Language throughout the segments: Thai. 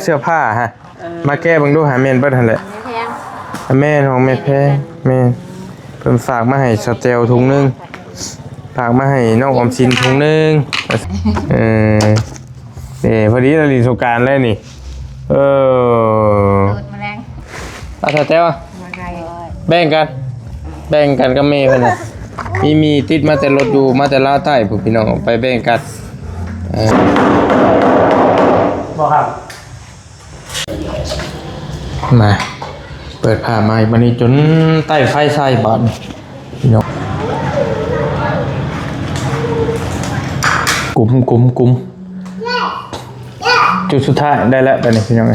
เสื้อผ้าฮะมาแก้บังดูหาเมนเบิดหั่นแหละแม่ของแม่แพงแม่เพิ่นฝากมาให้สเตลถุงนึงฝากมาให้น้องออมสินถุงนึงนี่พอดีเราลีสงกรานต์แล้วนี่เอาสเตลแบ่งกันกับแม่เพิ่นน่ะมีติดมาแต่รถอยู่มาแต่ลาวใต้พวกพี่น้องไปแบ่งกันบ่ครับมาเปิดผ้ามาบันนี้จนใต้ไฟใส่บอลพี่น้องกลุ่มจุดสุดท้ายได้แล้วตอนนี้พี่น้อง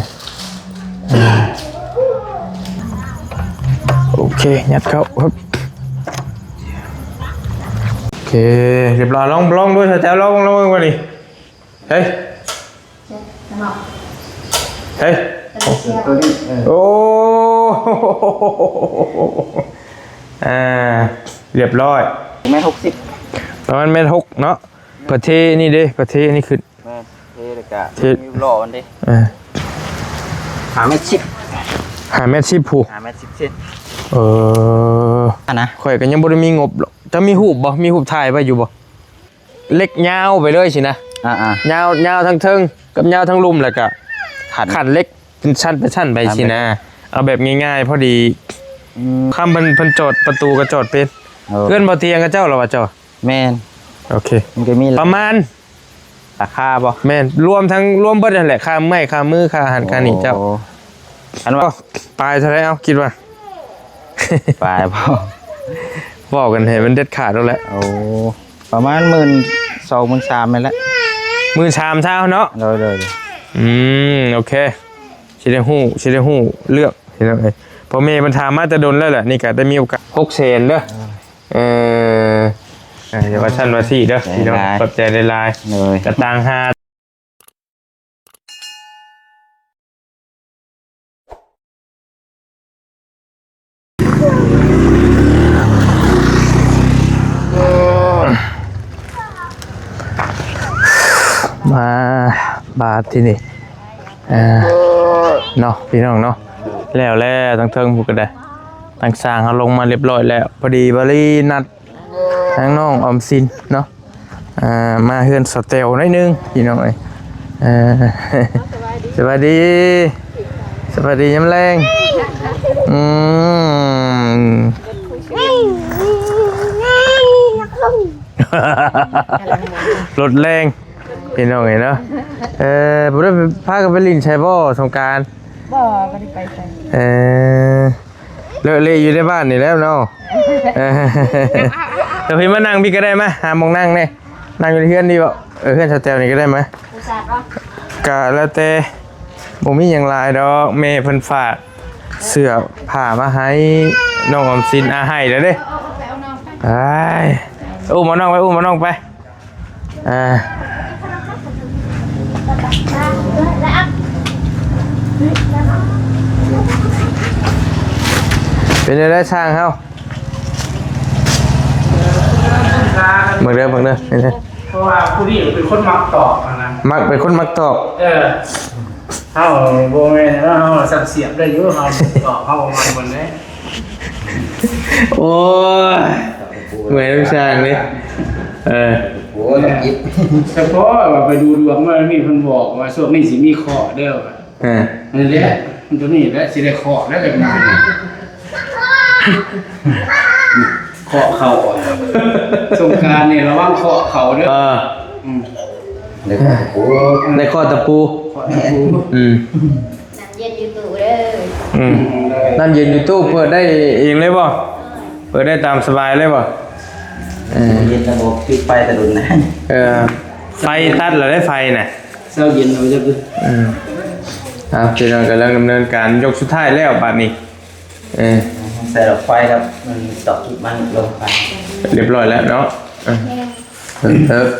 โอเคยัดเข้าครับโอเคเรียบร้อยลองด้วยแถวลองก่อนดิเฮ้ยโอ้เรียบร้อย1.60ประมาณ1.6เนาะประเทศนี่ดิประเทศนี่คือเทเลยกะมีหล่อมันดิ5.10ผู้5.10 เซนนะข่อยก็ยังบ่ได้มีงบจะมีหูบบ่มีหูบถ่ายไว้อยู่บ่เล็กยาวไปเลยสินะยาวทั้งเทิงกับยาวทั้งลุ่มแล้วก็ขันเล็กเป็นชั้นไปสินะเอาแบบง่ายๆพอดีข้ามเพิ่นจอดประตูก็จอดเป็นเพื่อนบ่เตียงกับเจ้าหรอวะเจ้าแม่นโอเคมันก็มีประมาณราคาบ่แม่นรวมเบิดนั่นแหละค่าไม้ค่ามือค่าอาหารค่านี่เจ้าอันว่าปลายเท่าไหร่เอาคิดว่าปลายบ่บอกกันให้มันเด็ดขาดแล้วแหละโอ้ประมาณ12,000 13,000นั่นแหละ13,000เท่าเนาะเลยโอเคสิได้ฮู้เลือกเห็นแล้วพอเมย์มันถามมาจะโดนแล้วแหละนี่ก็ได้มีโอกาส600,000เด้อเดี๋ยวว่าชั้นว่า4เด้อพี่น้องปรับใจได้ลายกระตัง5มาบาทที่นี่เนาะพี่น้องเนาะแล้วทั้งเทิงผูกกระไดตั้งสร้างเขาลงมาเรียบร้อยแล้วพอดีบรินัดทั้งน้องออมสินเนาะมาเฮือนสเตลนิดนึงพี่น้องสวัสดีย้ำแรงรถแรงพี่น้องเห็นเนาะผมได้พากันไปลินชัยบ่สงการบ่ได้ไปใส่เลอะเละอยู่ในบ้านนี่แล้วเนาะเดี๋ยวพี่มานั่งพี่ก็ได้ไหมหามองนั่งเนี่ยนั่งอยู่ที่เพื่อนดีบ่เพื่อนสเตลนี่ก็ได้ไหมกะแล้วแต่ผมมีอย่างไรดอกเมย์เพิ่นฝากเสื้อผ้ามาให้น้องออมสินให้เด้อเด้ไปอุ้มมาน้องไปเป็นได้ช่างเขาเมื่อเดิมเพราะว่าผู้นี้เป็นคนมักตอกนะเป็นคนมักตอกเขาโบเมนแล้วเขาสับเสียบได้เยอะเขาตอกเขาประมาณวันนี้โอ้ยเหมือนลูกช่างนี่โอ้ยยิบเฉพาะว่าไปดูดวงมามีคนบอกว่าช่วงนี้สิมีเคาะเด้อนั่นแหละมันตัวนี้แหละสิได้เคาะแล้วกันเคาะเข่าสงการเนี่ยระวังเคาะเข่าเด้อในข้อตะปูน้ำเย็นอยู่ตู้เด้อน้ำเย็นอยู่ตู้เปิดได้เองเลยป่ะเปิดได้ตามสบายเลยป่ะเย็นระบบปิดไฟแต่ดุนนะไฟตัดหรือได้ไฟน่ะเช้าเย็นเราจะพี่น้องกำลังดำเนินการยกสุดท้ายแล้วบัดนี้ใส่ดอกไฟครับมันดอกจุดมันลงไปเรียบร้อยแล้วเนาะ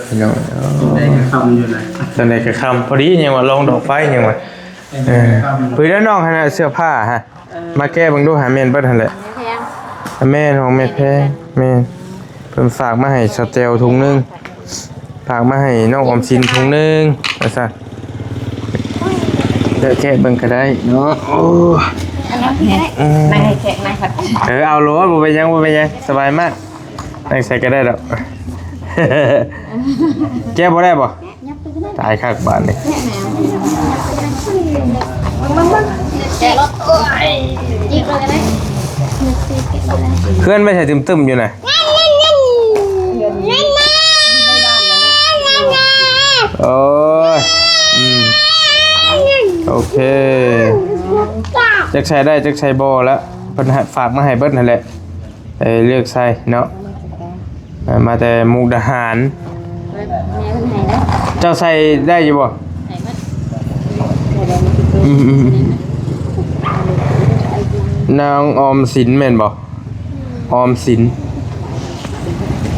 พี่น้องได้คำอยู่ไหนตอนไหนก็คำพอดียังว่าลองดอกไฟยังว่าพื้นด้านนอกขนาดเสื้อผ้าฮะมาแก้บังดูหาเมนเบิดหั่นแหละแม่ของแม่แพงแม่เพิ่นฝากมาให้สเตลถุงนึงฝากมาให้น้องออมสินถุงนึงว่าซั่น แค่เบิ่งก็ได้เนาะโอ้ นั่งให้แขกนั่งผัด เอาโลบ่เป็นหยังสบายมากนั่งใส่ก็ได้ดอกแก้บ่ได้บ่ตายคักบาดนี่ แกรถโอ้ยยิงเลยได้ เคลื่อนไม่ใช่ตึมๆอยู่น่ะโอ้ยโอเคจักใช้ได้จักใช้บ่แล้วเพิ่นฝากมาให้เบิดนั่นแหละเลือกใส่เนาะมาแต่มุกดาหารเจ้าใส่ได้อยู่บ่นางออมสินแม่นบ่ออมสิน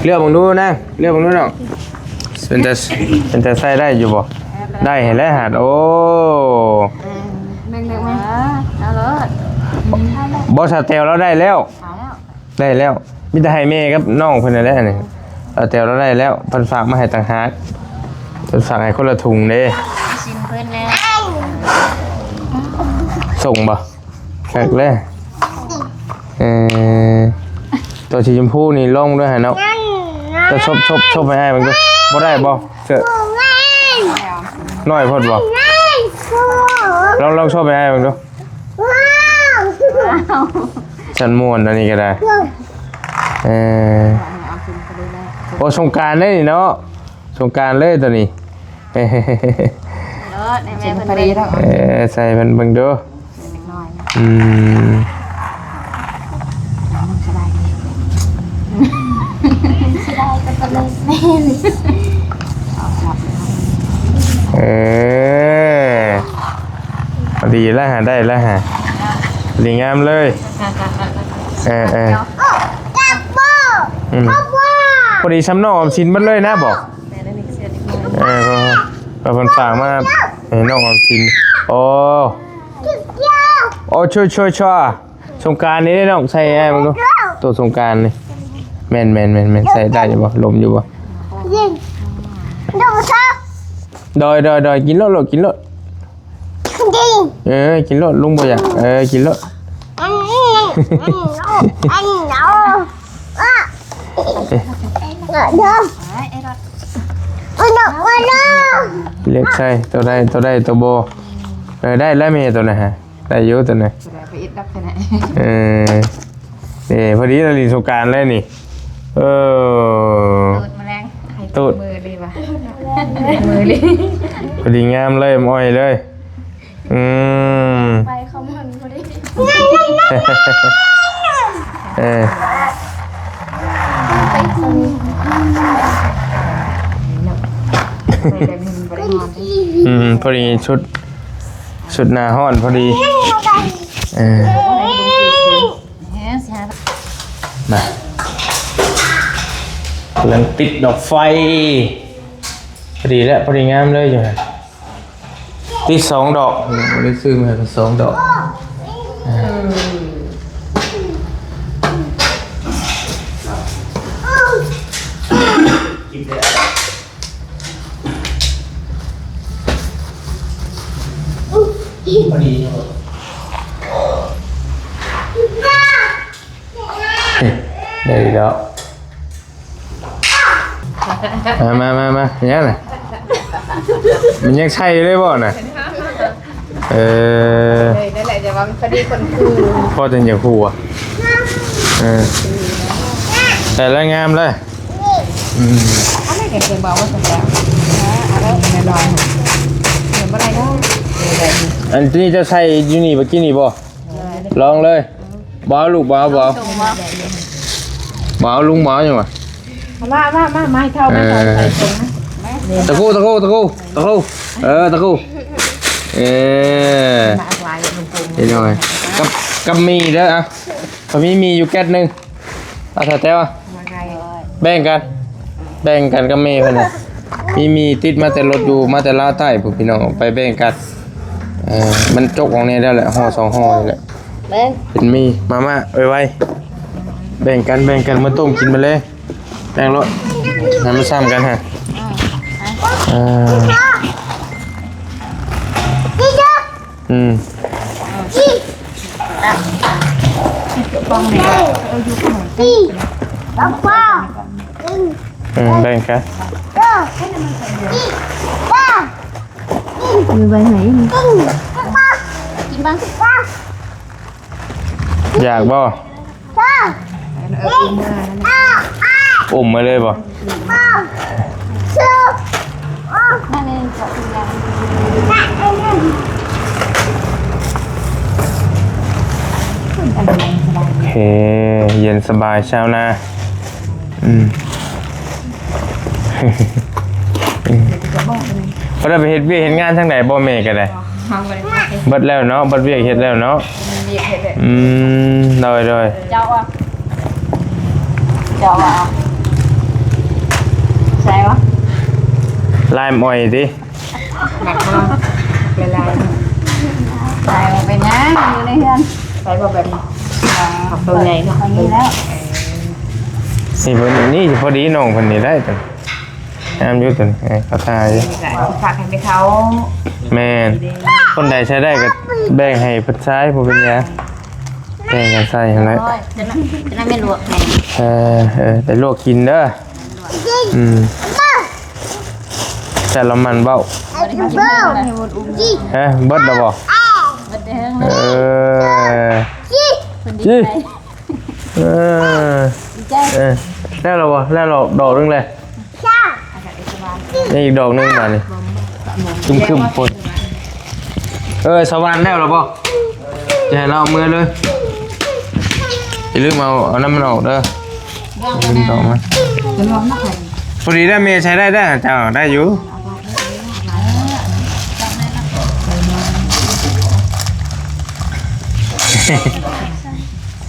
เลือกบังดูนะเลือกบังดูน้องเป็นจะใส่ได้อยู่บ่ได้เห็นแล้วหาดโอ้ แม่งมาเอารถ บ่สเตลเราได้แล้วได้แล้วมีแต่ให้แม่กับน้องเพิ่นนั่นแหละนี่สเตลเราได้แล้วเพิ่นฝากมาให้ต่างหากเพิ่นฝากให้คนละถุงเด้ ชิมเพื่อนแล้ว ส่งบ่แขกเลยตัวสีชมพูนี่ลงด้วยฮะเนาะจะชบไปให้มันก็บ่ได้บ่เสือน้อยพอดบ่ลองชบไปให้มันดูฉันม่วนอันนี้ก็ได้โอ้สงกรานต์เลยเนาะสงกรานต์เลยตัวนี้รถในแม่เพื่อน ใส่มันเบิ่งดูดีแล้วฮะได้แล้วฮะดีงามเลยพอดีช้ำนอกชิ้นมันเลยนะบอกพอคนฝากมาน้องออมสินโอ้ช่วยสงกรานต์นี้ได้น้องใส่ไอ้มึงดูตัวสงกรานต์นี่แม่นใส่ได้อยู่บ่ลมอยู่บ่ดอยกินรถกินรถกินรถลุงบ่อยากกินรถเล็กใช่ตัวได้ตัวโบได้แล้วมีตัวไหนฮะได้เยอะตัวไหนนี่พอดีเราลีสงการเลยนี่ตูดมือดีป่ะมือดีพอดีงามเลยม้อยเลยไปเขามันพอดีพอดีชุดหน้าห้อนพอดีมาเรื่องติดดอกไฟพอดีแล้วพอดีงามเลยอยู่ฮะติด2 ดอกได้ซื้อมาเป็น2 ดอกพอดีได้แล้วมาอย่างนี้น่ะมันยังใช่เลยบ่น่ะนั่นแหละจะว่าพอดีคนคือพ่อจะอย่างคู่อ่ะแต่ละงามเลยอะไรแกเคยบอกว่าสัญญาอะไรในรอยเห็นอะไรได้อันนี้จะใส่ยูนี่เมื่อกี้นี่บ่ลองเลยบ่ลูกบ่ลุงบ่ยังวะมาเท่าไม่เท่าใส่ตรงนะตะกูตะกูนี่หน่อยกับมีเด้ออ่ะพอมีอยู่แก๊สนึงเอาใส่แต้วแบ่งกันกับมีเพิ่นน่ะมีติดมาแต่รถอยู่มาแต่ลาใต้พวกพี่น้องไปแบ่งกันมันจกของนี่ได้แหละห่อ2 ห่อนี่แหละเป็นมีมาไว้แบ่งกันมาต้มกินมาเลยแบ่งรถให้มันซ้ำกันฮะ ป้องนี่เราอยู่ข้างหลังกัน แบ่งกัน มือใบไหนกินบ้าง อยากบ่ อุ่มมาเลยบ่ นั่นเองขอบคุณยังโอเคเย็นสบายเช้านะพอได้ไปเฮ็ดเวียกเฮ็ดงานทางไหนบ่แม่ก็ได้เบิดแล้วเนาะเบิดเวียกเฮ็ดแล้วเนาะโดยเจ้าอ่ะใช่วะ ลายอ้อยดิ หนักมากเวลาใส่มาเป็นยังอยู่ในเฮือนใส่แบบนี้ขอบตัวใหญ่เนาะนี่แล้ว นี่เพิ่นนี่พอดีน้องเพิ่นนี่ได้ตันงามอยู่ตันเขาทาย ฝากให้เขา แม่นคนใดใช้ได้ก็แบ่งให้เพิ่นใช้บ่เป็นหยังแบ่งกันใส่หั่นแหละ จะนั่งไม่ลวกไง แต่ลวกกินเด้อแต่ละมันเบ้าเบิดแล้วบ่แล้วเราบ่แล้วเราดอกนึงเลยนี่อีกดอกนึงมานี่คึมๆปนสวรรค์แล้วเราบ่จะให้เราเอามือเลยอย่าลืมเอาน้ำมันออกเด้อลืมดอกมันพอดีได้เมียใช้ได้เจ้าได้อยู่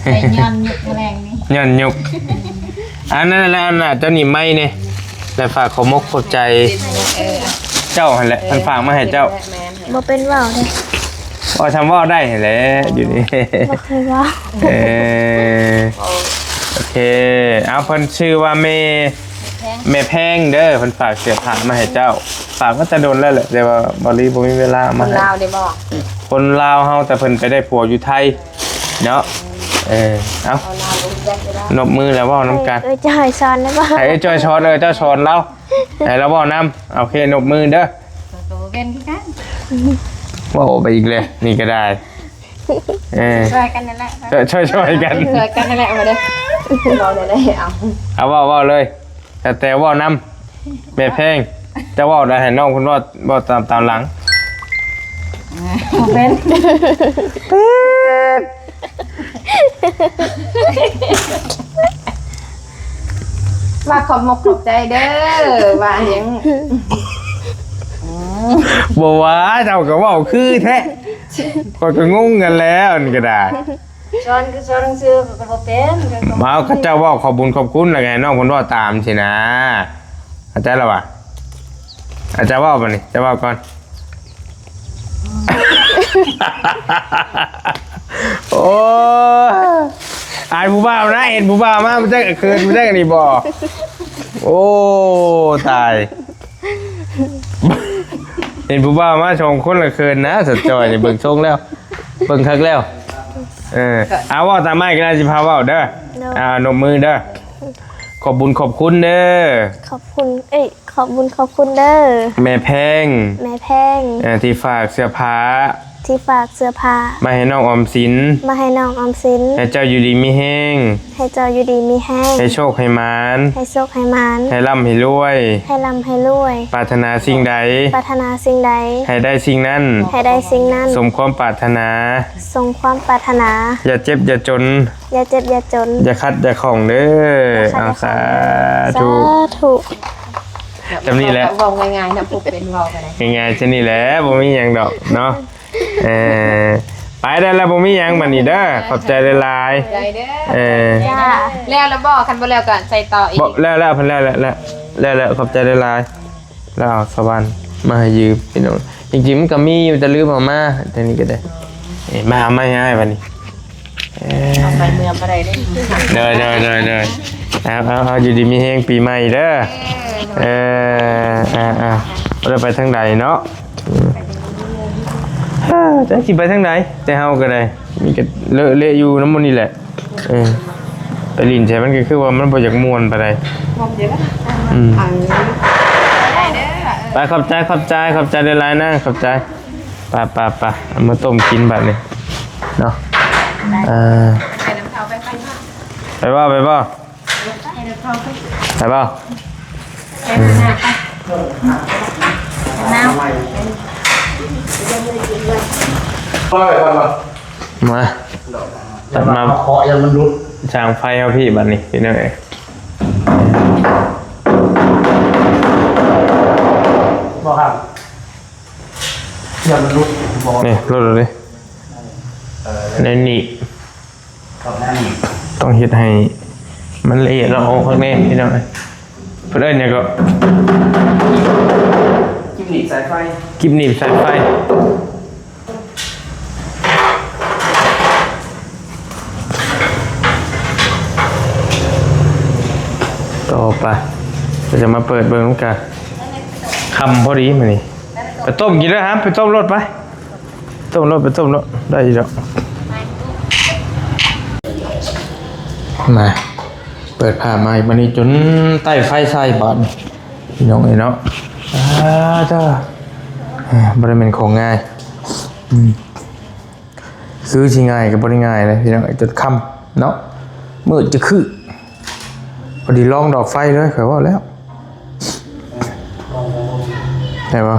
ใส่ยันยุกแรงนี่ ยันยุกอันนั้นแหละอันน่ะเจ้าหนีไม่เนี่ยแต่ฝากขอมกขอบใจเจ้าหันแหละมันฝากมาให้เจ้า บ่เป็นว่าวเลย ว่าทำว่าได้เห็นแล้วอยู่นี่ บ่เคยว่า โอเคเอาเพิ่นชื่อว่าเมแพงเด้อเพิ่นฝากเสียผ่านมาให้เจ้าฝากก็จะโดนแล้วแหละแต่ว่าบริบ่มีเวลามาให้ ลาวได้บอก คนลาวเฮาแต่เพิ่นไปได้ผัวอยู่ไทยเนาะเอานบมือแล้วเว้านำกัน จะหายซอนได้ป่ะ ให้จอยช้อนเจ้าช้อนเราให้เราเว้านำโอเคนบมือเด้อ ตัวเป็นกัน ว้าวไปอีกเลยนี่ก็ได้ช่วยกันนั่นแหละ ช่วยกัน ช่วยกันนั่นแหละมาเด้อเราได้เอา เอาว่าเลยแต่ว่านำแม่แพงจะว่าได้ให้น้องคุณว่าตามหลัง เป็นว่าขอบมกขอบใจเด้อว่าอย่าง บอกว่าเจ้าก็ว่าคือแท้ก็งงกันแล้วนี่ก็ได้ ช้อนคือช้อนหนังสือก็บ่เป็นก็ มาเขาเจ้าว่าขอบบุญขอบคุณอะไรไงน้องคุณว่าตามสินะอาจารย์ละวะอาจารย์ว่าป่ะนี่จะว่าก่อนโอ้อายผู้บ่าวนะเห็นผู้บ่าวมาไม่ใช่คืนไม่ใช่กันนี่บ่โอ้ตายเห็นผู้บ่าวมาชงคนละคืนนะสดจอยนี่เบิ่งชงแล้วเบิ่งคักแล้วเอาว่าตามไม่ก็ได้สิพาว่าเด้อนมมือเด้อขอบบุญขอบคุณเด้อขอบคุณขอบบุญขอบคุณเด้อ แม่แพงที่ฝากเสื้อผ้ามาให้น้องออมสินให้เจ้าอยู่ดีมีแห้งให้โชคให้มานให้ร่ำให้รวยปรารถนาสิ่งใดให้ได้สิ่งนั้นสมความปรารถนาอย่าเจ็บอย่าจนอย่าคัดอย่าของเด้อเอาสาธุจำนี่แหละ บอกง่ายๆนะปุ๊บเป็นบอกกันเลย ง่ายๆจะนี่แหละบ่มีหยังดอกเนาะไปได้แล้วบ่มีหยังบัดนี้เด้อขอบใจหลายๆใจเด้อแล้วบอกคันบ่แล้วก็ใส่ต่ออีก บ่แล้วเพิ่นแล้วขอบใจหลายๆแล้วเอาสวรรค์มาให้ยืมพี่น้องจริงๆมันก็มีอยู่แต่ลืมเอามาแต่นี่ก็ได้มาเอามาให้บัดนี้เอาไปเมืองบ่ได้เด้อ เอาอยู่ดีมีแฮงปีใหม่เด้อบ่ได้ไปทางใดเนาะ จะสิไปทางไหนแต่เฮาก็ได้มีก็เลอะเละอยู่น้ำมันนี่แหละไปลินใช่มันก็คือว่ามันบ่อยากม่วนไปได้ มองเดี๋ยวนะ ไปขอบใจได้หลายนะขอบใจไปเอามาต้มกินบัดนี้เนาะใส่น้ำเท้าไปค่ะ ไปบ่ ใส่น้ำเท้าไป ใส่บ่ ใส่น้ำไปน้ำ มาตัดมา เคาะยันมันรุด ช่างไฟเอาพี่บัดนี้พี่น้องเอ้ย บอกครับยันมันรุดบอก นี่รถเลยในนี่ต้องเฮ็ดให้มันละเอียดละออข้างในพี่น้องเอ้ยเพิ่นเอิ้นหยังก็ จิ้มหนีบสายไฟ กิบหนีบสายไฟต่อไปเราจะมาเปิดเบิ่งกันคำพอดีมานี่ไปต้มกินแล้วครับไปต้มรถไปต้มรถได้อีกแล้วมาเปิดผ่ามาอีกวันนี้จนใต้ไฟใส่บาดพี่น้องเอ้ยเนาะจ้าบริเวณของง่ายซื้อชิง่ายกับบริง่ายเลยพี่น้องจนค่ำเนาะมืดจะคือพอดีลองดอกไฟเลยเขาว่าแล้วได้ปะ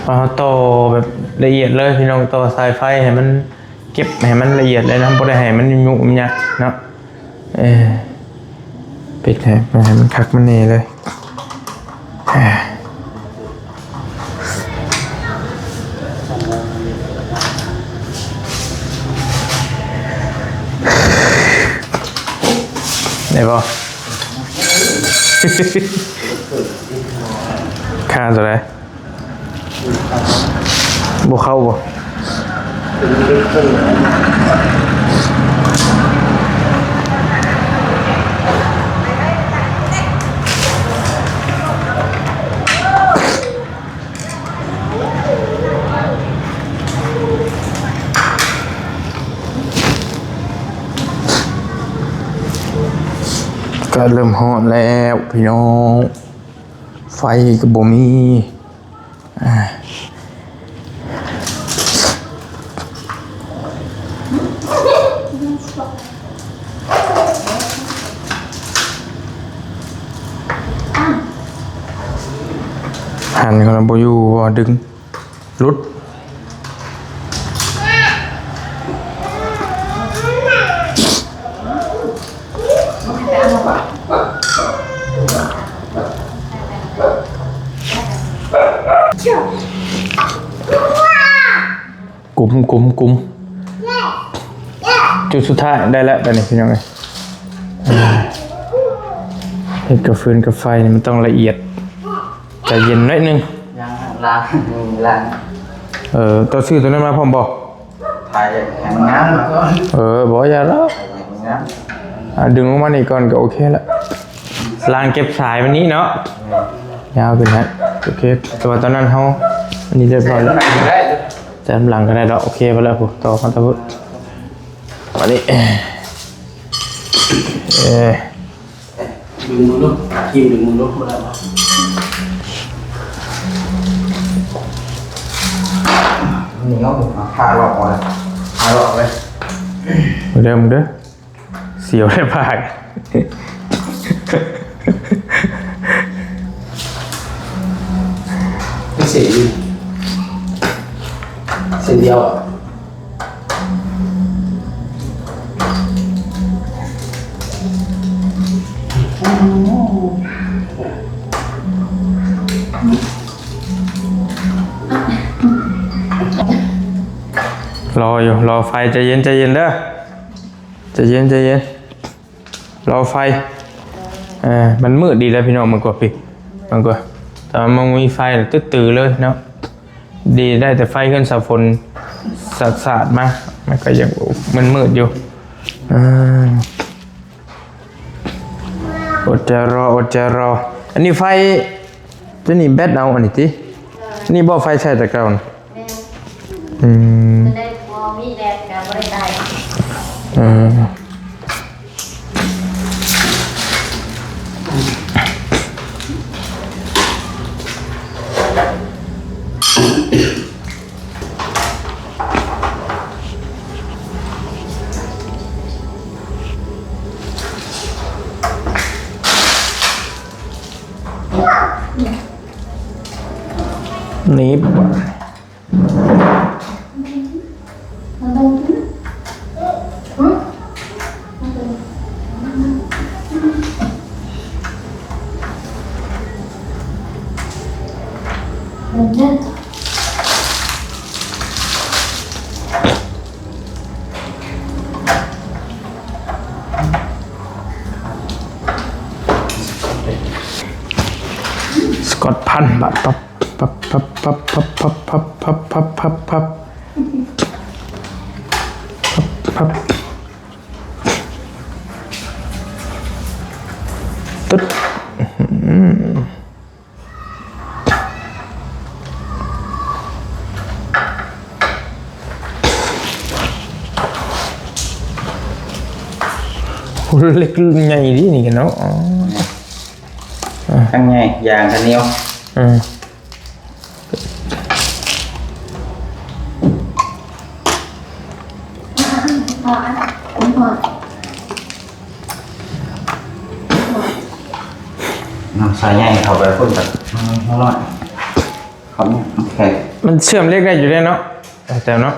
เอาโตแบบละเอียดเลยพี่น้องโตสายไฟให้มันเก็บให้มันละเอียดเลยนะบ่ได้ให้มันยุ่งยากเนาะปิดให้มันคักมันนี่เลยได้ปะ ค่าตัวไหนบ่เข้าบ่ก็เริ่มฮอดแล้วพี่น้องไฟก็บ่มีหันกันบ่อยู่บ่ดึงรุดกุมจุดสุดท้ายได้แล้วแต่นี่พี่น้องเอ้ยเฮ็ดกับฟืนกับไฟนี่มันต้องละเอียดใจเย็นหน่อยนึงล้างตัวซื้อตัวนั้นมาพร้อมบ่ ถ่ายแข็งน้ำก่อน บ่อย่าแล้ว น้ำ ดึงลงมานี่ก่อนก็โอเคละล้างเก็บสายวันนี้เนาะยาวขึ้นฮะโอเคตัวตอนนั้นเฮาอันนี้เรียบร้อยแล้วแต่หลังก็ได้แล้วโอเคไปแล้วผมต่อกันต่อวันนี้ดึงมือลุกกินดึงมือลุกมาแล้วนี่ก็ผมผ่าหลอกเลยผ่าหลอกเลย เดิมเด้อเสียวได้ปากไม่เสียดีเส้นเดียวอ่ะรอไฟใจเย็นเด้อใจเย็นรอไฟมันมืดดีแล้วพี่น้องมันกว่าพี่มันกว่าแต่มันมีไฟตื้อเลยเนาะดีได้แต่ไฟขึ้นสะพนสาดมามันก็ยังมันมืดอยู่อดจะรอ อันนี้ไฟตัวนี้แบตเอาอันนี้ตินี่บ่ไฟใช้แต่เก่านะอืม ได้พอมีแดดก็บ่ได้ตาย นี่สกอตพันแบบปั๊บปั๊บปั๊บปั๊บปั๊บปั๊บปั๊บปั๊บปั๊บปั๊บปั๊บปั๊บตึ๊ดเล็กใหญ่ดินี่กันเนาะ ข้างในยางกันเหนียวน้ำใส่ใหญ่เข้าไปพ่นแบบอร่อยเขาเนี่ยโอเค มันเชื่อมเล็กได้อยู่ได้เนาะแต่เนาะ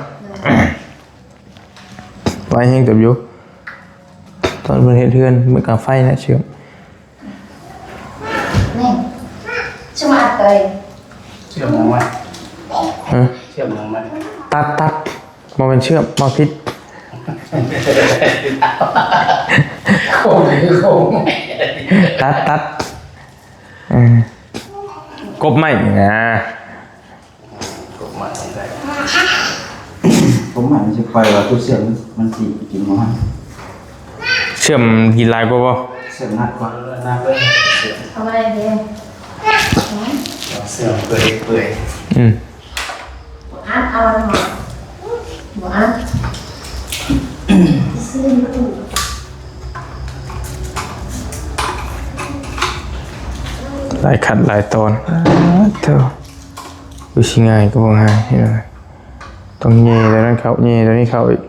ไฟแห้งกับอยู่ตอนเป็นเทือนเมื่อกับไฟนะเชื่อม นี่ชื่อมาเตย เชื่อมลงมาเชื่อมลงมา ตัดมาเป็นเชื่อมมาพิษ โค้งคือโค้ง ตัดกบไม่นะ ผมหมายมันจะคอยว่าตัวเสียงมันสีกินมั้ง เชื่อมกินลายกว่า เสียงหนักกว่า นักเลย ทำอะไรดี เสื่อมเปื่อย อัดเอาหมดหมดอัดซื้อตู้ ลายขัดลายตอนเท่าวิชิง่ายก็บอกง่ายนี่นะต้องเย่แล้วนั่นเขาเย่แล้วนี่เขาอีก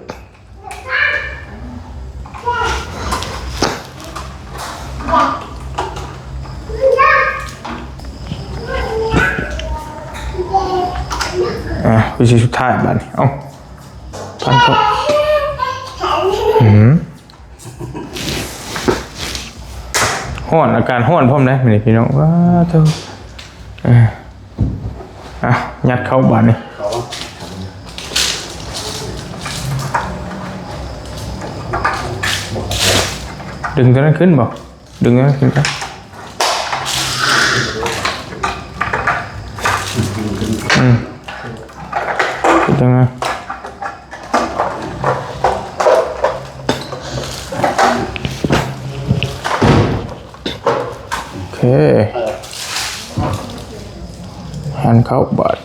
วิธีสุดท้ายบ้านเอ้าพันเขาห้อนอาการห้อนพร้อมนะไม่ได้พี่น้องว้าเท่ายัดเข้าบ้านนี่ดึงตัวนั้นขึ้นบ่ดึงตัวนั้นขึ้นครับขึ้นตรงนั้นโอเคหันเข้าบาด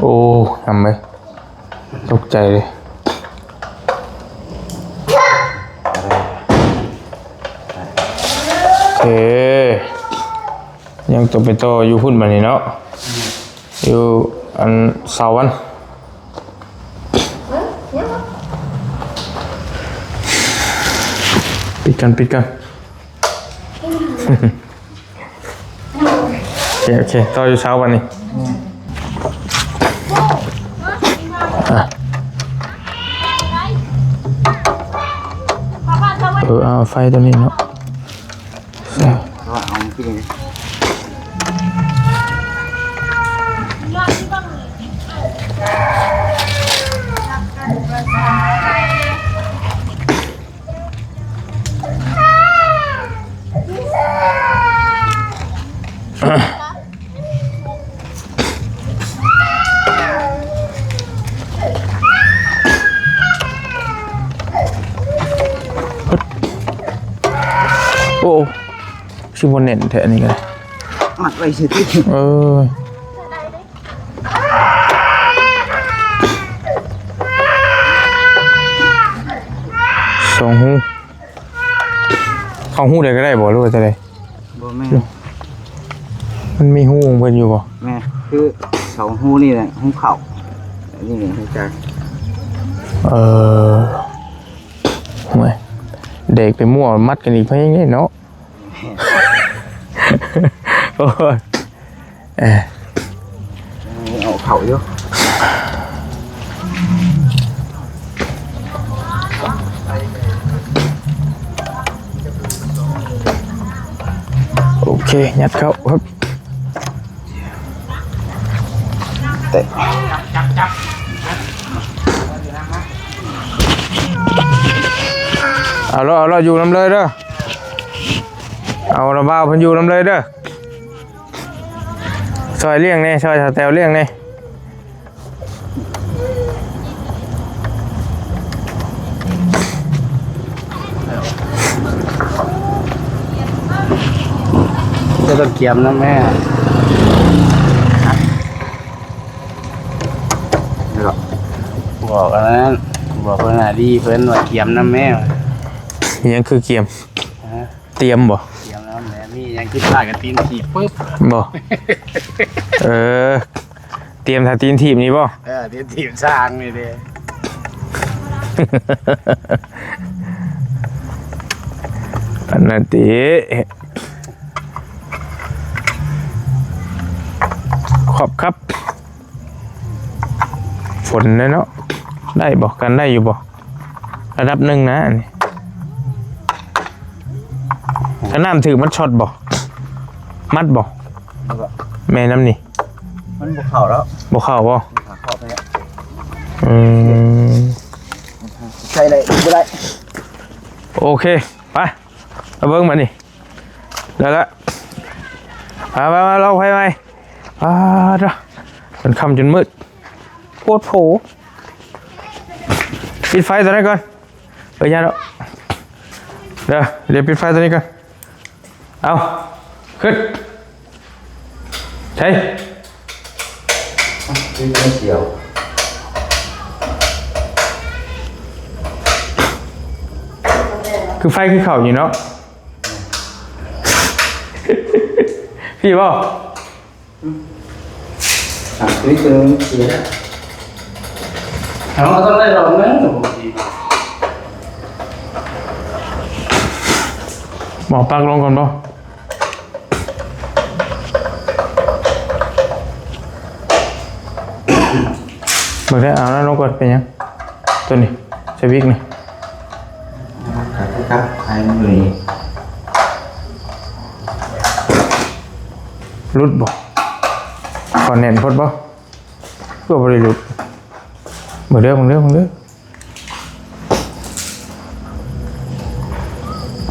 โอ้ทำไมตกใจเลยโอเคยังตัวไปต่ออยู่พุ่นบันนี้เนาะอยู่อันเสาวันปิดกันโอเคต่ออยู่เช้าวันนี้เอาไฟตัวนี้เนาะเอาขึ้น คือบ่เน้นแท้อันนี้ก็ได้ มัดไว้สิติ สองหูเข้าหูได้ก็ได้บ่หรือว่าจะได้ บ่แม่ มันมีหูของเพิ่นอยู่บ่ แม่คือสองหูนี่แหละหูเข่าอันนี้หูกลาง ห่วยเด็กไปมั่วมัดกันอีกเพิ่นยังไงเนาะโอ้ยเอาเข่าอยู่ โอเคยัดเข้าครับ เตะ เอาเราอยู่น้ำเลยเด้อเอาระบ้าเพิ่นอยู่น้ำเลยเด้อซอยเลี้ยงนี่ซอยสแตลเลี้ยงนี่ จะต้องเกียมนะแม่ นี่หรอ บอกอันนั้นบอกเพิ่นน่ะดีเพิ่นว่าเกียมนะแม่ อิหยังคือเกียมเตรียมบ่ เกียมนะแม่มียังคิดพลาดกับตีนถีบปึ๊บ บ่เตรียมทาตีนทีมนี้บ่ ตีนถีบสร้างนี่เด้ อันนั้นติขอบครับฝนเลยเนาะได้บ่กันได้อยู่บ่ระดับหนึ่งนะอันนี้ถ้าน้ำถือมันช็อตบ่มัดบ่แม่น้ำนี่ มันบ่เข่าแล้ว บ่เข้าบ่ ขาเข่าไปแล้ว ใช่เลยบ่ได้ โอเคไปเอาเบิ้งมานี่แล้วละมาเราไปไหมเด้อมันค่ำจนมืดโคตรโผปิดไฟตัวนี้ก่อนเอ้ยยาแล้วเดี๋ยวปิดไฟตัวนี้ก่อนเอาขึ้นใช่ ไม่เสียว คือไฟคือเข่าอยู่เนาะ พี่บ่ คือเสีย เอาต้องได้รอบนึงปกติ หมอปากลงก่อนบ่เบิกได้เอาแล้วลงก่อนเป็นยังตัวนี้สวิกนี่ ครับใครเหนื่อย รุดบ่ก่อนแน่นพดบ่ก็บ่ได้รุดมึงเด้อ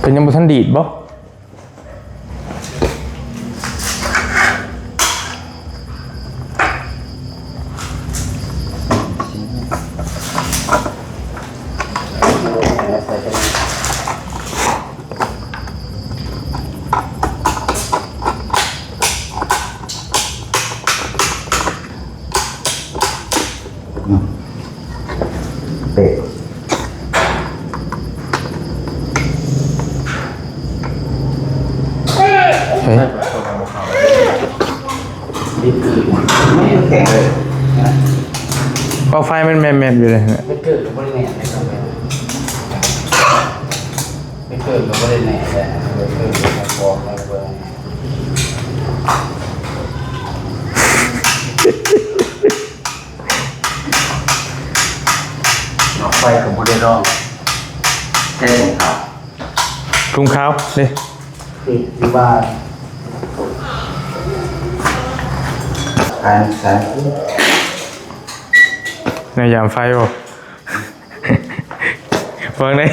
เป็นยังบ่ทันดีดบ่เตะ เฮ้ย ไม่แข็งเลย เป่าไฟมันแม่นๆอยู่เลยเนี่ย ไม่เกิดก็ไม่ได้แหน่นะครับไม่เกิดก็ไม่ได้แหน่เลยไม่เกิดก็ไม่บอกอะไรเลย ไฟกับโมเดลร้องแค่ครับ ถุงขาวนี่ ที่บ้าน การใช้ ในยามไฟบ่ฟังได้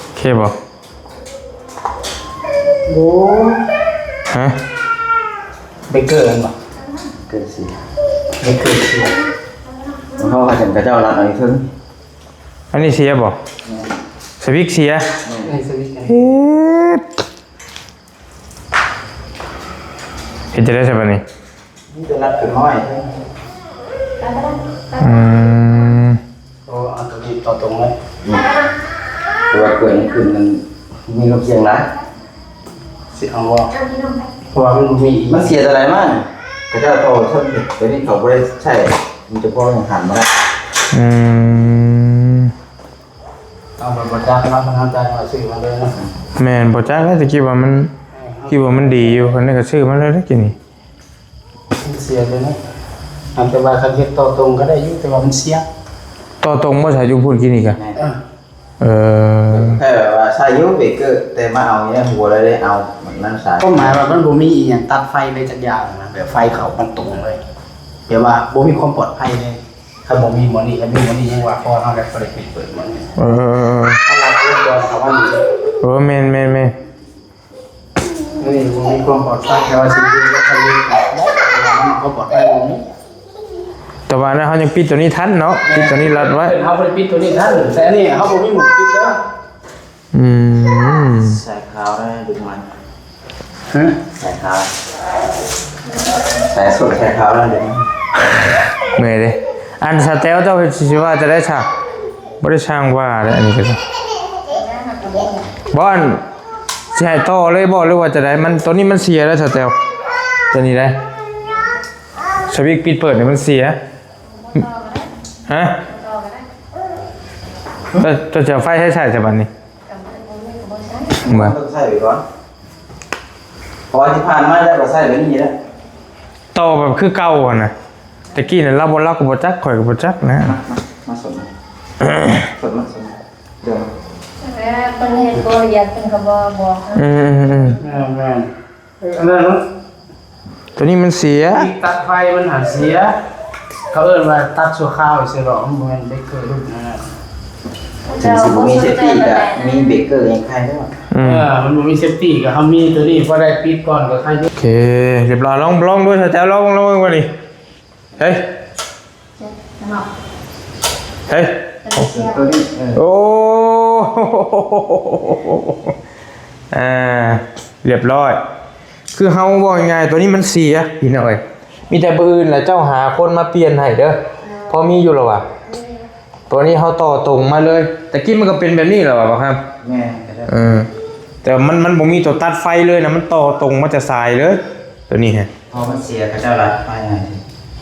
โอเคบ่ โอ้ ฮะ ไม่เกิดหรอ เกิดสิ ไม่เกิดเสีย กระเจ้ารัดเอาอีกทึง อันนี้เสียบ่สวิกเสีย ในสวิตช์ เฮ็ดจะได้ใช่ป่ะนี่ นี่จะรัดขึ้นห้อย อืม โอ้เอาตัวนี้ต่อตรงเลย ตัวเกิดขึ้นมันมีลมเสียงนะ สิเอาว่าเพราะว่ามันมี มันเสียอะไรมากกระเจ้าโตชนตัวนี้เขาไม่ได้ใช่มันจะพ่อยังหันมาได้ อืม เอาแบบบรรดาคณะทำใจมาซื้อมาเลยนะ แม่นบ่จักแล้วตะกี้ว่ามันดีอยู่คนนี้ก็ซื้อมาเลยได้กินนี่ เสียเลยนะอันแต่ว่าคันเฮ็ดต่อตรงก็ได้อยู่แต่ว่ามันเสีย ต่อตรงบ่ใช่อยู่พูดกินอีกอ่ะแค่แบบว่าใช่ยุบเบรกเกอร์แต่มาเอาเนี่ยหัวเลยได้เอาเหมือนนั่นสาย ก็หมายว่ามันบ่มีอีหยังตัดไฟเลยจักอย่างนะแบบไฟเขามันตรงเลยเดี๋ยวว่าบ่มีความปลอดภัยเลยถ้าบ่มีหมอนี่ถ้ามีหมอนี่ยังว่าพอเฮาได้เปิดหมอนี่ ถ้าเราเล่นบอลเขาว่านี่ แม่น นี่มีความปลอดภัยแต่ว่าสิ่งที่เราทำนี่มันก็ปลอดภัยตรงนี้ แต่ว่านะเขายังปิดตัวนี้ทันเนาะปิดตัวนี้รัดไว้ เขาบ่ได้ปิดตัวนี้ท่านแต่อันนี้เขาบ่มีหมุดปิดเด้อ อืม สายขาวได้ดึงมัน ฮะ สายขาวสายสุดสายขาวได้ดึง เหนื่อยเลยอันสเตลเจ้าชิว่าจะได้ฉากบ่ได้ช่างว่าเลยอันนี้ก็บ่อันสิให้ต่อเลยบ่หรือว่าจะได้มันตัวนี้มันเสียแล้วสเตลตัวนี้ได้สวิตช์ปิดเปิดเนี่ยมันเสียฮะจะไฟให้ใส่จะบัดนี้เหมือน ต้องใส่ไปก่อนเพราะว่าที่ผ่านมาได้ก็ใส่แบบนี้แล้ว ต่อแบบคือเก่าอ่ะนะตะกี้เนี่ยเราก็บ่จักข่อยก็บ่จักนะ มาสนมาเดี๋ยว เป็นเห็ดโกเรียนเป็นกระบอก แม่อันนั้น ตัวนี้มันเสีย ตัดไฟมันหาเสียเขาเอิ้นว่าตัดชั่วคราวเสียหรอมันบ่แม่นได้เกิดรุ่นนั้น ถึงสิบมีเซฟตี้กับมีเบรกเกอร์ยังใครได้บ้าง มันบ่มีเซฟตี้ก็เฮามีตัวนี้พอได้ปิดก่อนก็ใคร โอเคเรียบร้อยลองด้วยสเตลลองกว่านี้เฮ้ยตัวนี้ โอ้เรียบร้อยคือเฮาบอกง่ายๆตัวนี้มันเสียพี่น้อยมีแต่ปืนแหละเจ้าหาคนมาเปลี่ยนให้เด้อพอมีอยู่แล้วว่ะตัวนี้เฮาต่อตรงมาเลยแต่กี้มันก็เป็นแบบนี้แหละว่ะครับ แม่ แต่มันบ่มีตัวตัดไฟเลยนะมันต่อตรงมาจะสายเลยตัวนี้ฮะ พอมันเสียกระเจ้ารัดไปไง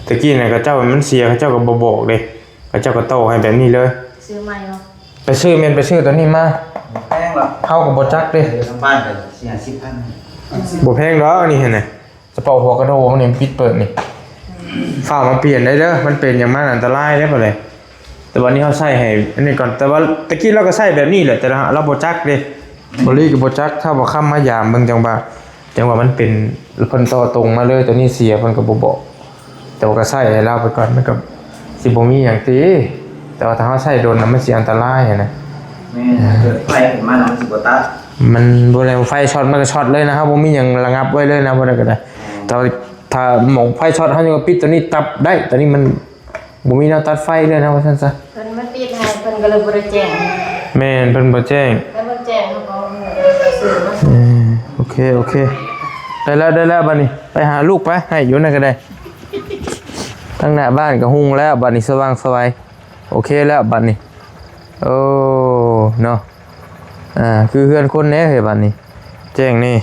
ตะกี้น่ะก็เจ้ามันเสียเขาเจ้าก็บ่บอกเลยเขาเจ้าก็โตให้แบบนี้เลย ซื้อใหม่เนาะ ไปซื้อตัวนี้มา แพงหรอ เฮาก็บ่จักเด้ ทางบ้านกัน10,000 บ่แพงดอกนี่เห็นไหมสเป่าหัวกระโดดมันนี่ปิดเปิดนี่ฝ้ามาเปลี่ยนได้เด้อมันเป็นอย่างมันอันตรายได้ป่ะเลยแต่วันนี้เขาใส่ให้อันนี้ก่อนแต่ว่าตะกี้เราก็ใส่แบบนี้แหละแต่เราบ่จักเด้บ่รีก็บ่จักถ้าบ่ค้ำมายามเบิ่งจังว่ามันเป็นเพิ่นต่อตรงมาเลยตัวนี้เสียเพิ่นก็บ่บอกแต่ว่าก็ใส่ให้เราไปก่อนมันก็สิบ่มีหยังติแต่ว่าถ้าเฮาใส่โดนน่ะมันสิอันตรายนะ แม่เกิดไฟขึ้นมามันสิบ่ตัด มันบ่ได้ไฟช็อตมันก็ช็อตเลยนะครับบ่มีหยังระงับไว้เลยนะบ่ได้ก็ได้แต่ถ้าหม่องไฟช็อตเฮายังปิดตัวนี้ตับได้ตัวนี้มันบ่มีแนวตัดไฟเลยนะว่าซั่นซะ เพิ่นมาปิดให้เพิ่นก็เลยบ่ได้แจ้ง แม่นเพิ่นบ่แจ้ง แล้วมันแจ้งเขาก็ซื้อมา โอเคได้แล้วบัดนี้ไปหาลูกไปให้อยู่นั่นก็ได้ทั้งหน้าบ้านก็หุงแล้วบัดนี้สว่างสวยโอเคแล้วบัดนี้โอ้เนาะคือเพื่อนคนแน่เฮ้ยบัดนี้แจ้งนี่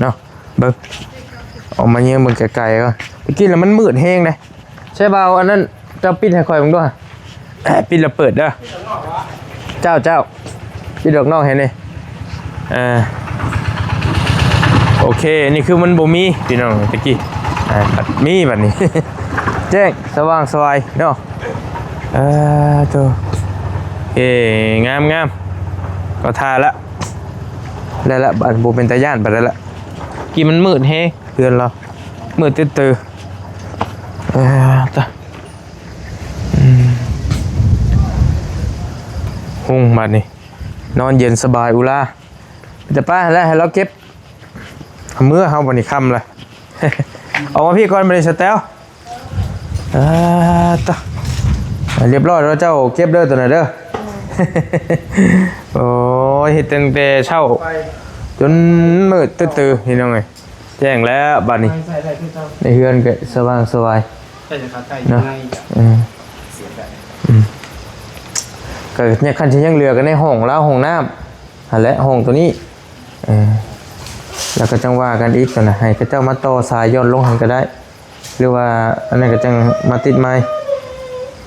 เนาะเบิ่งออกมาเยี่ยมเบิ่งไกลๆก่อนตะกี้แล้วมันมืดแฮงเลยใช่เปล่าอันนั้นเจ้าปิดให้ข่อยมึงด้วยปิดแล้วเปิดเด้อเจ้าปิดดอกนอกให้นี่โอเคนี่คือมันบ่มีพี่น้องตะกี้มีบัดนี้ แจ้งสว่างสวยเนาะตัวงามก็ทาละบัดบ่เป็นตาย่านบัดแล้วละกี่มันมืดแฮงเตือนเรามืดตื้อตาหุ่งบัดนี้นอนเย็นสบายอุลาจะป้าแล้วให้เราเก็บมื้อเฮาบัดนี้ค่ำละออกมาพี่ก่อนบ่ได้สแตลตา เรียบร้อยแล้วเจ้าเก็บเด้อตัวน่ะเด้อ โอ้ยเฮ็ดตั้งแต่เช้าจนมืดตื้อๆพี่น้องเอ้ยแจ้งแล้วบัดนี้ ใส่ได้ที่เจ้า ในเฮือนก็สว่างสบาย ใส่จะขาดใจยังไง เสียได้ ก็เนี่ยคันสิยังเหลือกันในห้องแล้วห้องน้ำหั่นแหละห้องตัวนี้แล้วก็จังว่ากันอีกตัวน่ะให้เขาเจ้ามาต่อสายย้อนลงหันก็ได้หรือว่าอันนั้นก็จังมาติดไม้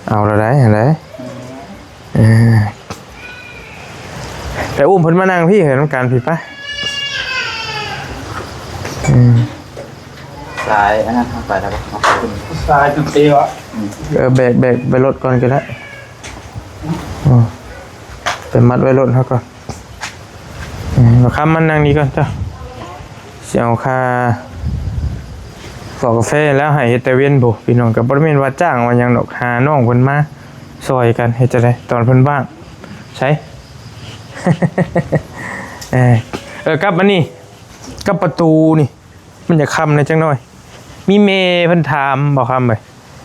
เอาละได้หั่นแหละแต่อุ้มเพิ่นมานั่งพี่เห็นน้ำการผิดปะ สายอันนั้นไปแล้วบ่เอาขึ้น ตายจุดเตียวอ่ะ แบกไปรถก่อนก็ได้ไปมัดไว้รถเขาก่อนเราข้ามมันนั่งนี้ก่อนจ้ะเสียเอาค่าฝอกกาแฟแล้วให้เฮดแต่เวียนบุพี่น้องกับบริเวณว่าจ้างว่าหยังดอกหาน้องเพิ่นมาซอยกันเฮ็ดจะได้ตอนเพิ่นว่างใช้ กลับมานี่กลับประตูนี่มันจะคำเลยจังหน่อยมีเมย์เพิ่นถามบอกคำไป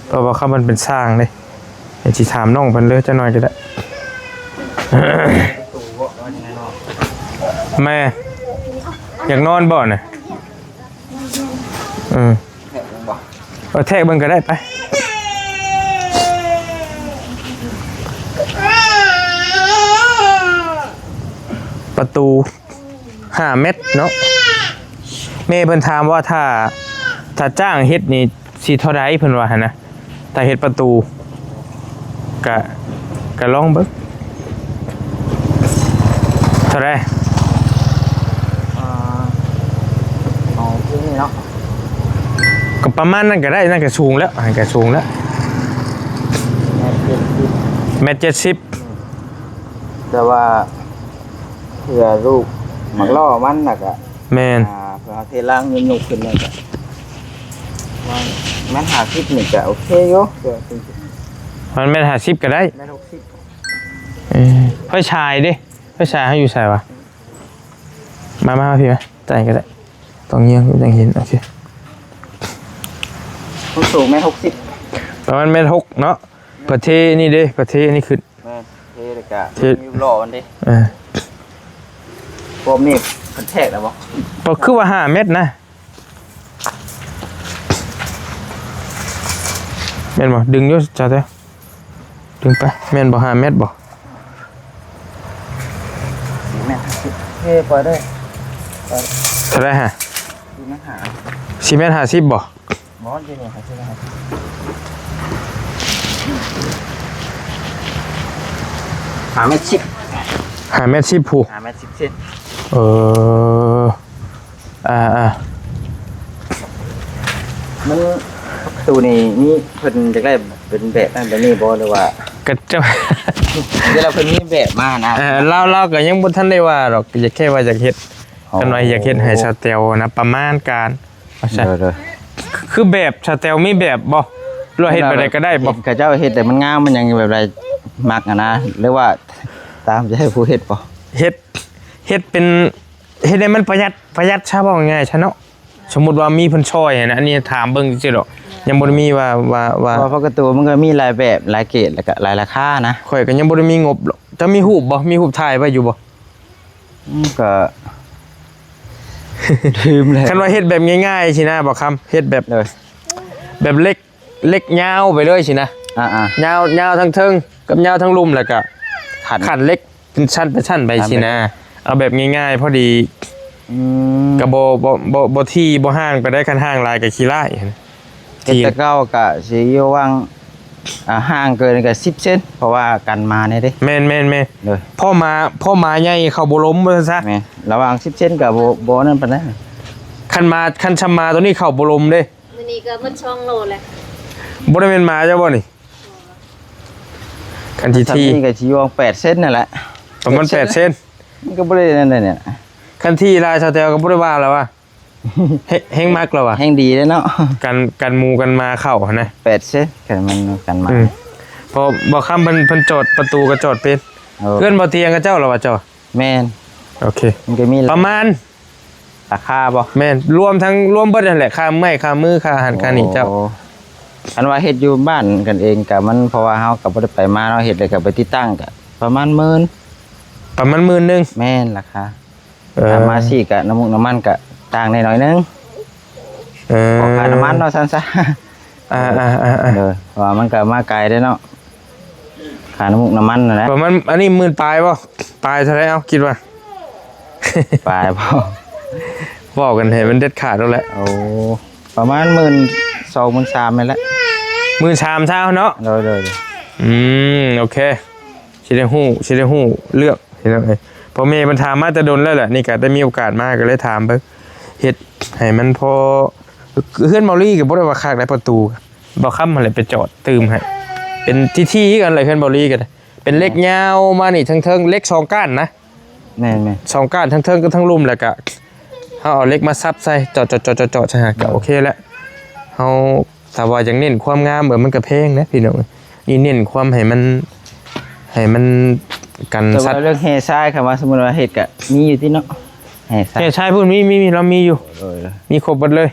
เพราะว่าคำมันเป็นสร้างเลยเดี๋ยวสิถามน้องเพิ่นเลยจังหน่อยก็ได้ แม่อยากนอนบ่น่ะเอาแทกเบิ่งก็ได้ไปประตู5 เมตรเนาะแม่เพิ่นถามว่าถ้าจ้างเฮ็ดนี่สิเท่าใดเพิ่นว่าหั่นนะถ้าเฮ็ดประตูก็ลองเบิ่งเท่าใด เอาที่นี่เนาะ ก็ประมาณนั้นก็ได้นั่นก็สูงแล้วอันก็สูงแล้ว1.70 แต่ว่าเพื่อลูกหมักล่อมันน่ะก็ แม่น เพื่อเอาเทล่างยุกขึ้นเลยก็ว่าแม่น50นี่ก็โอเคอยู่เพื่อเป็น มันแม่น50ก็ได้ แม่น60 ไฟฉายดิไฟฉายให้อยู่ใส่วะมาพี่มาใจก็ได้ต้องเงี้ยยังเห็นโอเค ผู้สูงแม่น60 ประมาณ1.6 เมตรเนาะประเทศนี่เด้ประเทศนี่ขึ้น แม่นเทเลยก็มีล่อมันดิพวกนี้มันแทกแล้วบ่ ก็คือว่า5 เมตรนะแม่นบ่ดึงอยู่จ้าเต้ดึงไปแม่นบ่5 เมตรบ่ แม่นเทปล่อยได้ เท่าไหร่ฮะ ดูแม่นหา 4 เมตร 50บ่ หมอนที่นี่ค่ะใช่ไหมครับ5 เมตร 10 5 เมตร 10ผู้ 5 เมตร 10 เซน มันประตูนี่เพิ่นจะได้เป็นแบบนั้นแบบนี้บ่หรือว่า ก็จะ เดี๋ยวเราเพิ่นมีแบบมานะ เราก็ยังบ่ทันได้ว่าหรอกอยากแค่ว่าอยากเฮ็ดกันว่าอยากเฮ็ดให้สเตลนะประมาณการว่าใช่ เด้อ คือแบบสเตลมีแบบบ่หรือว่าเฮ็ดแบบใดก็ได้บ่ เขาเจ้าเฮ็ดแต่มันงามมันยังแบบใดมักนะหรือว่าตามใจผู้เฮ็ดบ่ เฮ็ดเป็นเฮ็ดให้มันประหยัดชาบ่ง่ายๆซะเนาะสมมุติว่ามีเพิ่นช่อยนะอันนี้ถามเบิ่งซื่อๆดอกยังบ่ได้มีว่า เพราะประตูมันก็มีหลายแบบหลายเกรดแล้วก็หลายราคานะ ข่อยก็ยังบ่ได้มีงบหรอกจะมีรูปบ่มีรูปถ่ายไว้อยู่บ่ ก็ลืมเลย คันว่าเฮ็ดแบบง่ายๆสินะบ่คำเฮ็ดแบบ เลย แบบเล็กยาวไปเลยสินะ ยาวทั้งเทิงกับยาวทั้งลุ่มแล้วก็ขันเล็กเป็นชั้นเป็นชั้นไปสินะเอาแบบง่ายๆพอดีก็บ่ที่บ่ห่างไปได้คันห่างหลายก็ขี้ร้าย แต่เก้าก็สิอยู่วางห่างเกินก็10 เซนเพราะว่ากันมาเนี่ยเด้ แม่น เลย พ่อมาใหญ่เข้าบ่ล้มว่าซะ แม่ระหว่าง10 เซนก็บ่นั่นปานนั้น คันชำมาตัวนี้เข้าบ่ล้มเด้ มื้อนี้ก็มันช่องโลแหละ บ่ได้แม่นหมาจ้ะบ่นี่คันที่ นี่ก็สิอยู่วาง8 เซนนั่นแหละ ประมาณ8 เซน มันก็บ่ได้นั่นเนี่ย คันที่ลายชาวแตวก็บ่ได้ว่าแล้วว่าเฮงมากแล้วว่ะ แห่งดีเลยเนาะ กันหมู่กันมาเข้าหั่นนะ 8 เซนกันมันกันมา พอบอกคำเพิ่นจอดประตูก็จอดเป็นเพื่อนบ่เตียงกับเจ้าหรอวะเจ้า แม่น โอเค มันก็มี ประมาณ ราคาบ่ แม่นรวมเบิดนั่นแหละค่าไม้ค่ามือค่าอาหารค่านี่เจ้า คันว่าเฮ็ดอยู่บ้านกันเองก็มันเพราะว่าเฮาก็บ่ได้ไปมาเนาะเฮ็ดแล้วก็ไปติดตั้งก็ประมาณ10,000 ประมาณ10,000นึง แม่นราคาถ้ามาสิก็น้ำมันก็ต่างหน่อยนึงพอค่าน้ำมันเนาะซั่นซะเด้อเพราะว่ามันก็มาไกลเด้อเนาะค่าน้ำมันนั่นแหละ ประมาณอันนี้10,000ปลายบ่ปลายเท่าไหร่เอาคิดว่า ปลายบ่ บอกกันให้มันเด็ดขาดแล้วแหละ โอ้ประมาณ12,000 13,000นี่แหละ 13,000เช้าเนาะ โดย โอเคสิได้ฮู้เลือกเห็นแล้วไงพอแม่มันถามมาแต่ดนแล้วแหละนี่ก็ได้มีโอกาสมาก็เลยถามเบิ่งเฮ็ดให้มันพอเฮือนเมาลี่ก็บ่ได้ว่าคักได้ประตูบ่ค้ำอะไรไปจอดตืมให้เป็นที่กันเลยเฮือนเมาลี่ก็ได้เป็นเล็กยาวมานี่ทั้งเทิงเล็ก2ก้านนะ แม่น 2ก้านทั้งเทิงก็ทั้งลุ่มแล้วก็เฮาเอาเล็กมาซับใส่จอดใช่ฮะก็โอเคแล้วเฮาถ้าว่าอย่างเน้นความงามมันก็แพงนะพี่น้องนี่เน้นความให้มันกัน แต่ สั ว่า ตว์ เรื่องแห่ทรายค่ะว่าสมมุติว่าเฮ็ดก็มีอยู่ที่เนาะแห่ทราย ใช่พูดมีเรามีอยู่มีครบหมดเลย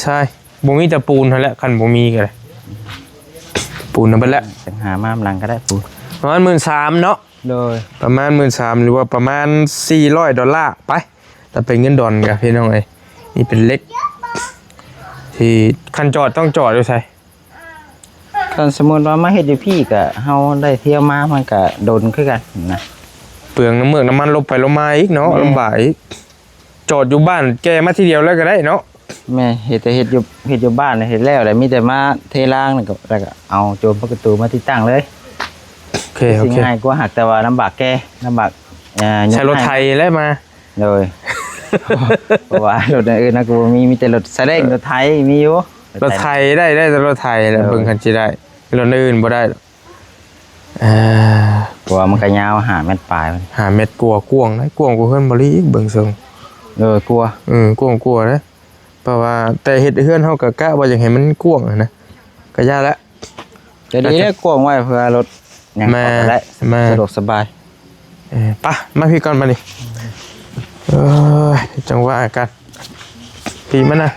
ใช่บ่มีแต่ปูนเท่านั้นแหละคันบ่มีก็ได้ปูนนั่นเบิดแล้ว จังหามาหลังก็ได้ปู ประมาณ 13,000เนาะ โดย ประมาณ 13,000หรือว่าประมาณ$400ไปแต่เป็นเงินดอลกับพี่น้องเอ้ยนี่เป็นเล็กที่คันจอดต้องจอดด้วยใช่ คันสมมุติว่ามาเฮ็ดอยู่พี่ก็เฮาได้เที่ยวมามันก็โดนคือกันนะ เปลืองน้ำมันลบไปลงมาอีกเนาะลำบากอีกจอดอยู่บ้านแกมาทีเดียวแล้วก็ได้เนาะ แม่เฮ็ดอยู่บ้านเฮ็ดแล้วแหละมีแต่มาเทล้างแล้วก็เอาโจมประตูมาติดตั้งเลย โอเค สิง่ายกว่าหักแต่ว่าลำบากแกลำบากใช้รถไทยแล้วมา โดย เพราะว่ารถอื่นนะกูมีแต่รถแสดงรถไทยมีอยู่ รถไทยได้แต่รถไทยแหละเบิ่งคันสิได้รถอื่นบ่ได้หรอกเพราะว่ามันก็ยาว5 เมตรปลายมัน 5 เมตรกว่ากว้างนะกว้างกว่าเฮือนบ่ลีอีกเบิ่งทรง กลัว กว้างกว่านะเพราะว่าแต่เฮ็ดเฮือนเฮาก็กะว่าอยากให้มันกว้างนะก็ยากแล้ว จะดีแล้วกว้างไว้เพื่อรถยังพอได้สะดวกสบาย ปะมาพี่ก่อนมาดิจังหวะกันพี่มานั่ง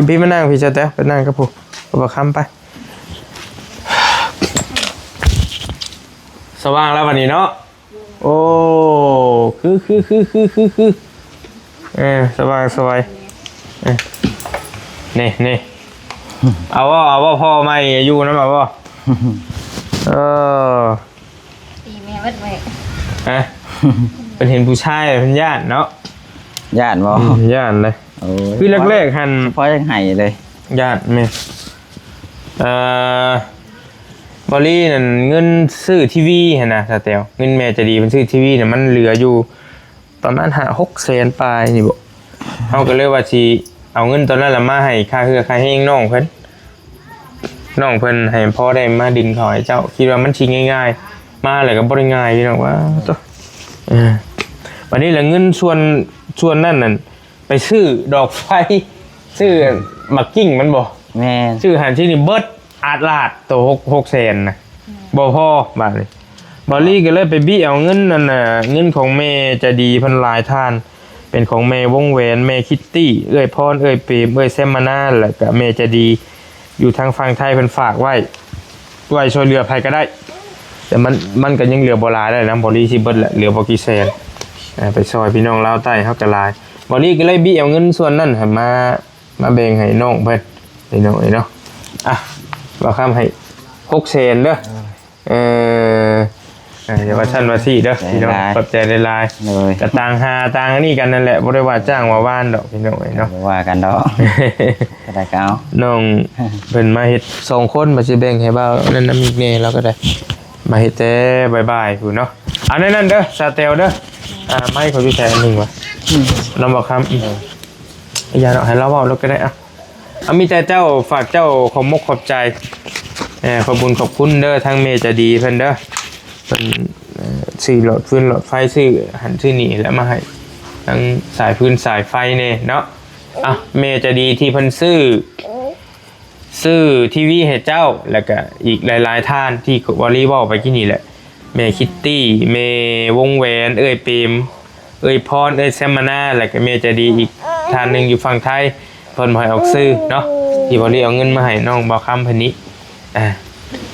พี่มานั่งพี่จะแต้วไปนั่งกับผมเอาคำไปสว่างแล้ววันนี้เนาะโอ้คือสว่างสวยนี่เอาว่าพ่อไม่อยู่นะมาว่าตีแม่เบิดไว้ เป็นเห็นผู้ชายเป็นญาติเนาะ ญาติบ่ ญาติเลยคือแรกๆหัน พอยังไห้เลย ญาติแม่บอลลี่นั่นเงินซื้อทีวีเห็นนะสเตลเงินแม่จะดีเป็นซื้อทีวีเนี่ยมันเหลืออยู่ประมาณ600,000ปลายนี่บ่เขาก็เลยว่าสิเอาเงินตอนนั้นละมาให้ค่าเฮือค่าให้น้องเพิ่นให้พ่อได้มาดินขอให้เจ้าคิดว่ามันชิงง่ายๆมาอะไรก็บ่ได้ง่ายพี่น้องว่าวันนี้ละเงินส่วนนั่นไปซื้อดอกไฟซื้อมักกิ้งมันบ่ แม่ซื้อหันที่นี่เบิดอาดลาดตัว600,000นะบ่พอบาดนี้บอลลี่ก็เลยไปบี้เอาเงินนั่นน่ะเงินของแม่จะดีพันหลายท่านเป็นของแม่วงแหวนแม่คิตตี้เอ้ยพรเอ้ยเปรมเอ้ยแซมมานาแล้วก็แม่จะดีอยู่ทางฝั่งไทยเพิ่นฝากไว้ช่วยเหลือใครก็ได้แต่มันก็ยังเหลือบ่หลายได้นะบอลลี่สิเบิดแหละเหลือบ่กี่แสนไปซอยพี่น้องลาวใต้เฮาก็หลายบอลลี่ก็เลยบี้เอาเงินส่วนนั้นให้มาแบ่งให้น้องเพิ่นพี่น้องเนาะว่าคำให้600,000เด้ออย่าว่าชั้นว่า4เด้อพี่น้องปรับใจได้หลายกระต่างนี่กันนั่นแหละบ่ได้ว่าจ้างว่าว่านดอกพี่น้องเนาะว่ากันดอกก็ได้ก็เอาน้องเพิ่นมาเฮ็ด2คนมาสิแบ่งให้บ่าวนั่นน้ำอีกแน่แล้วก็ได้มาเฮ็ดแต่บ๊ายๆพู่นเนาะอันนั้นเด้อสเตลเด้อไม้เขาอยู่แค่นึงว่ะน้องบอกคำอย่าเนาะให้เราเว้าแล้วก็ได้มีแต่เจ้าฝากเจ้าขอบมกขอบใจขอบบุญขอบคุณเด้อทางเมจะดีเพิ่นเด้อเป็นซื้อหลอดฟืนหลอดไฟซื้อหันซื้อหนีแล้วมาให้ทั้งสายฟืนสายไฟเนี่ยเนาะเมจะดีที่เพิ่นซื้อทีวีให้เจ้าแล้วก็อีกหลายๆท่านที่วอลลี่บอลไปที่นี่แหละเมคิตตี้เมวงแหวนเอ้ยเปรมเอ้ยพรเอ้ยแซมมานาแล้วก็เมจะดีอีกท่านหนึ่งอยู่ฝั่งไทยเพิ่นบ่ให้ออกซื้อเนาะ ที่บ่ได้เอาเงินมาให้น้องบ่คำเพิ่นนี้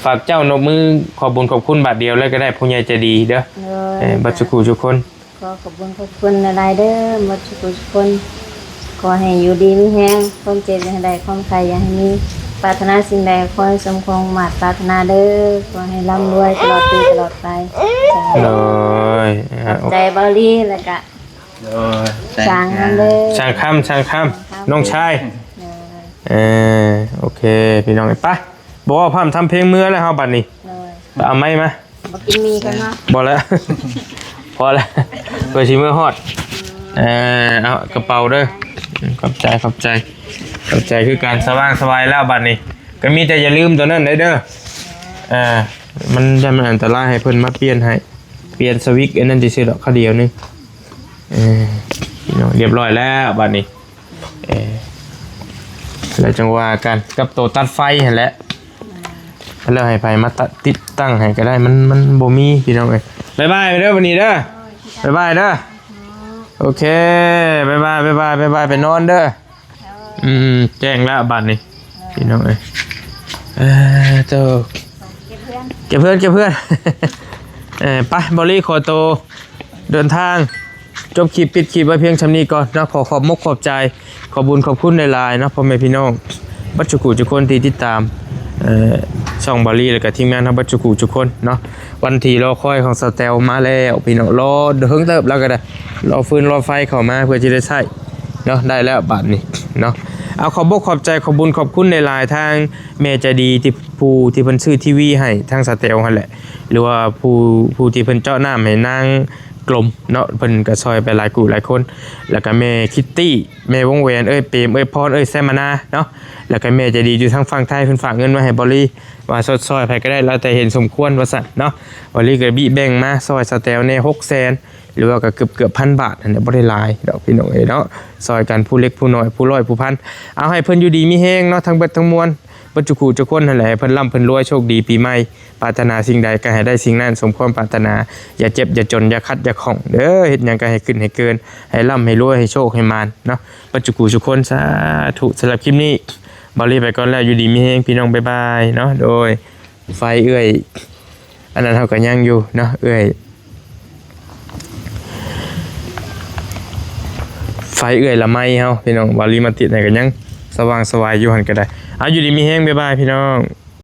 ฝากเจ้านบมือขอบคุญขอบคุณบาทเดียวเลยก็ได้ผู้ใหญ่ใจดีเด้อบัดสุขุทุกคน ขอขอบคุณหลายๆเด้อหมดทุกคนขอให้อยู่ดีมีแรงความเจ็บอย่าให้ได้ความใครอย่าให้มีปรารถนาสิ่งใดขอให้สมความหมาดปรารถนาเด้อขอให้ร่ำรวยตลอดปีตลอดไป เลย ใจบาลีแล้วก็สร้างนั่นเด้อ ช่างค่ำน้องชายโอเคพี่น้องไปบอกว่าพามทำเพลงเมื่อแล้วเฮาบัดนี้เอาไม้มา มากินมีกันเนาะ บ่แล้ว พอแล้วเพื่อสิเมื่อฮอดเอากระเป๋าเด้อขอบใจคือการสว่างสบายแล้วบัดนี้ก็มีแต่อย่าลืมตัวนั้นเด้อมันจะมันอันตรายให้เพิ่นมาเปลี่ยนให้เปลี่ยนสวิตช์อันนั้นซื่อๆดอกเขาเดียวนึงพี่น้องเรียบร้อยแล้วบัดนี้แล้วจังว่ากันกับตัวตัดไฟหั่นแหละแล้วให้ไผมาติดตั้งให้ก็ได้มันบ่มีพี่น้องเอ้ยบ๊ายบายเด้อวันนี้เด้อบ๊ายบายเด้อโอเคบ๊ายบายไปนอนเด้อแจ้งแล้วบัดนี้พี่น้องเอ้ยเจ้าเก็บเพื่อนไปบอลลี่ขอโตเดินทางจบคลิปปิดคลิปไว้เพียงชำนี้ก่อนนะขอขอบมกขอบใจขอบุญขอบคุณในไลน์นะพ่อแม่พี่น้องบัจจุกุทุกคนที่ติดตามช่องบอลลี่แล้วก็ทีมงานทั้งบัจจุกุทุกคนเนาะวันที่รอคอยของสเตลมาแล้วพี่น้องรอเฮิงเติบแล้วก็ได้รอฟืนรอไฟเข้ามาเพื่อจะได้ใช้เนาะได้แล้วบัดนี้เนาะเอาขอบอกขอบใจขอบุญขอบคุณในไลน์ทางเมจดีที่ผู้ที่เพิ่นซื้อทีวีให้ทางสเตลนั่นแหละหรือว่าผู้ที่เพิ่นเจาะน้ำให้นางกลมเนาะเพิ่นก็ซอยไปหลายกูหลายคนแล้วก็แม่คิตตี้แม่วงแหวนเปรมพรแซมนาเนาะแล้วก็แม่ใจดีอยู่ทางฝั่งไทยเพิ่นฝากเงินมาให้บอลลี่ว่าสดซอยไผก็ได้แล้วแต่เห็นสมควรว่าซั่นเนาะบอลลี่ก็บิแบ่งมาซอยสเตลใน600,000หรือว่าก็เกือบ1,000 บาทอันนี้บ่ได้หลายดอกพี่น้องเนาะซอยกันผู้เล็กผู้น้อยผู้ร้อยผู้พันเอาให้เพิ่นอยู่ดีมีแฮงเนาะทั้งเบิดทั้งมวลบัจจุกุทุกคนนั่นแหละเพิ่นร่ำเพิ่นรวยโชคดีปีใหม่ปรารถนาสิ่งใดก็ให้ได้สิ่งนั้นสมความปรารถนาอย่าเจ็บอย่าจนอย่าคัดอย่าของเด้อเฮ็ดหยังก็ให้ขึ้นให้เกินให้ร่ำให้รวยให้โชคให้มานเนาะบัจจุกุทุกคนสาธุสำหรับคลิปนี้บอลลี่ไปก่อนแล้วอยู่ดีมีแฮงพี่น้องบ๊ายบายเนาะโดยไฟเอื้อยอันนั้นเฮาก็ยังอยู่เนาะเอื้อยไฟเอื้อยละไม้เฮาพี่น้องบอลลี่มาติดให้ก็ยังสว่างสวายอยู่หั่นก็ได้เอาอยู่ดีมีแฮงบ๊ายบายพี่น้อง